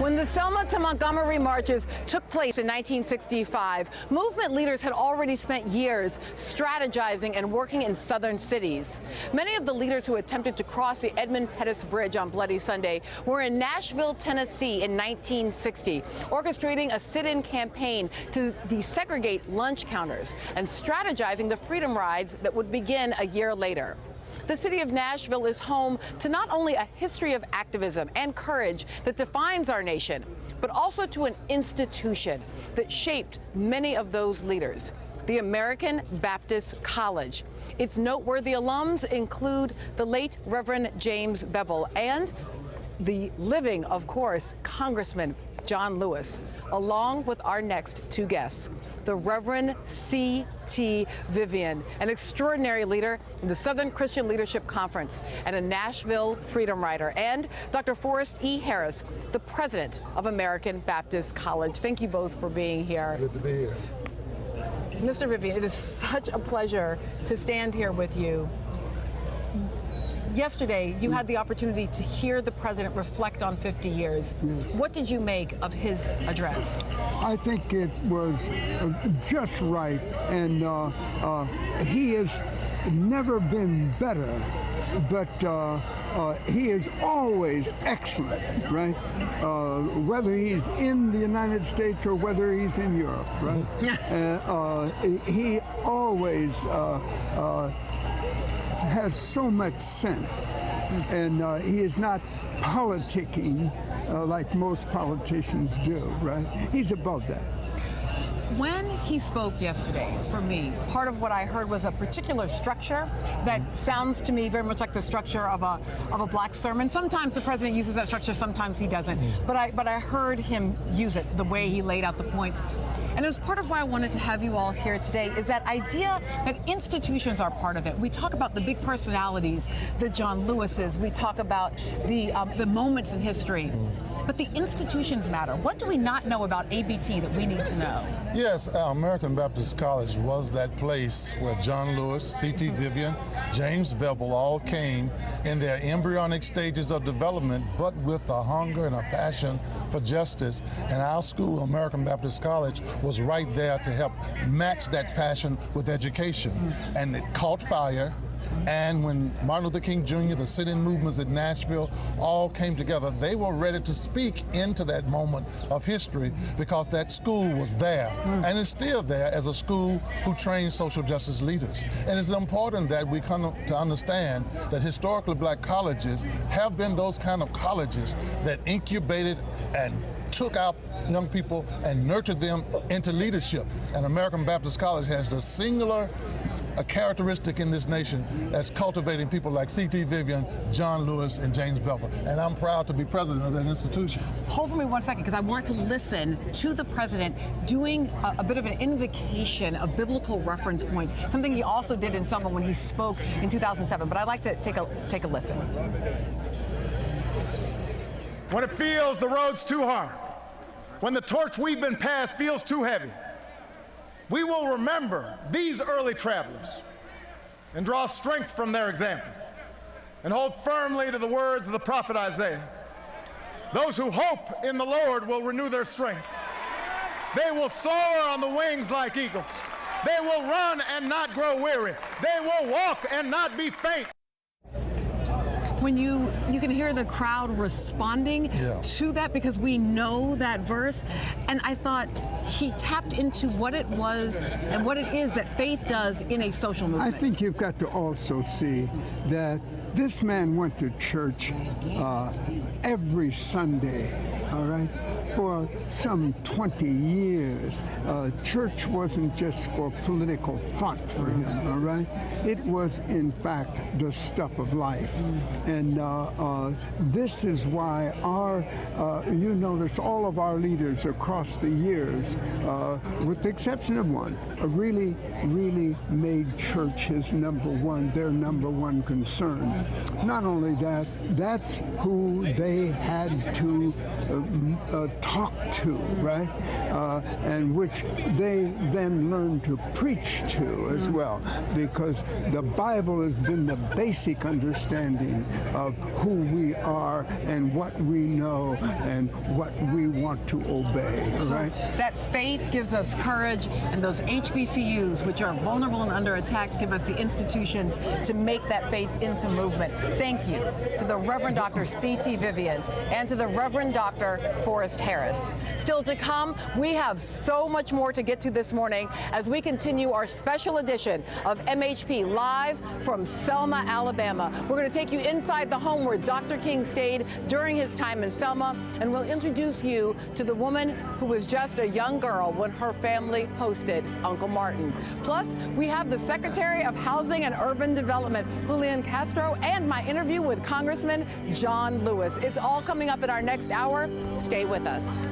When the Selma to Montgomery marches took place in 1965, movement leaders had already spent years strategizing and working in southern cities. Many of the leaders who attempted to cross the Edmund Pettus Bridge on Bloody Sunday were in Nashville, Tennessee in 1960, orchestrating a sit-in campaign to desegregate lunch counters and strategizing the freedom rides that would begin a year later. The city of Nashville is home to not only a history of activism and courage that defines our nation, but also to an institution that shaped many of those leaders, the American Baptist College. Its noteworthy alums include the late Reverend James Bevel and the living, of course, Congressman John Lewis, along with our next two guests, the Reverend C.T. Vivian, an extraordinary leader in the Southern Christian Leadership Conference and a Nashville freedom rider, and Dr. Forrest E. Harris, the president of American Baptist College. Thank you both for being here. Good to be here. Mr. Vivian, it is such a pleasure to stand here with you. Yesterday, you had the opportunity to hear the president reflect on 50 years. Yes. What did you make of his address? I think it was just right, and he has never been better, but he is always excellent, right? Whether he's in the United States or whether he's in Europe, right? He always has so much sense, and he is not politicking like most politicians do, right? He's above that. When he spoke yesterday, for me, part of what I heard was a particular structure that sounds to me very much like the structure of a black sermon. Sometimes the president uses that structure, sometimes he doesn't. But I heard him use it, the way he laid out the points. And it was part of why I wanted to have you all here today, is that idea that institutions are part of it. We talk about the big personalities, the John Lewises. We talk about the moments in history. But the institutions matter. What do we not know about ABT that we need to know? Yes, American Baptist College was that place where John Lewis, C.T. Vivian, James Bevel all came in their embryonic stages of development, but with a hunger and a passion for justice. And our school, American Baptist College, was right there to help match that passion with education. And it caught fire. And when Martin Luther King Jr., the sit-in movements at Nashville all came together, they were ready to speak into that moment of history because that school was there and it's still there as a school who trains social justice leaders. And it's important that we come to understand that historically black colleges have been those kind of colleges that incubated and took out young people and nurtured them into leadership. And American Baptist College has the singular a characteristic in this nation that's cultivating people like C.T. Vivian, John Lewis, and James Bevel. And I'm proud to be president of that institution. Hold for me 1 second, because I want to listen to the president doing a bit of an invocation of biblical reference points, something he also did in Selma when he spoke in 2007. But I'd like to take a listen. When it feels the road's too hard, when the torch we've been passed feels too heavy, we will remember these early travelers and draw strength from their example and hold firmly to the words of the prophet Isaiah. Those who hope in the Lord will renew their strength. They will soar on the wings like eagles. They will run and not grow weary. They will walk and not be faint. When you can hear the crowd responding to that, because we know that verse, and I thought he tapped into what it was and what it is that faith does in a social movement. I think you've got to also see that this man went to church every Sunday, all right, for some 20 years. Church wasn't just for political fun for him, all right? It was, in fact, the stuff of life. And this is why you notice all of our leaders across the years, with the exception of one, really made church their number one concern. Not only that, that's who they had to talk to, right? And which they then learned to preach to as well, because the Bible has been the basic understanding of who we are and what we know and what we want to obey, right? That faith gives us courage, and those HBCUs, which are vulnerable and under attack, give us the institutions to make that faith into movement. Thank you to the Reverend Dr. C.T. Vivian and to the Reverend Dr. Forrest Harris. Still to come, we have so much more to get to this morning as we continue our special edition of MHP Live from Selma, Alabama. We're going to take you inside the home where Dr. King stayed during his time in Selma, and we'll introduce you to the woman who was just a young girl when her family hosted Uncle Martin. Plus, we have the Secretary of Housing and Urban Development, Julian Castro, and my interview with Congressman John Lewis. It's all coming up in our next hour. Stay with us.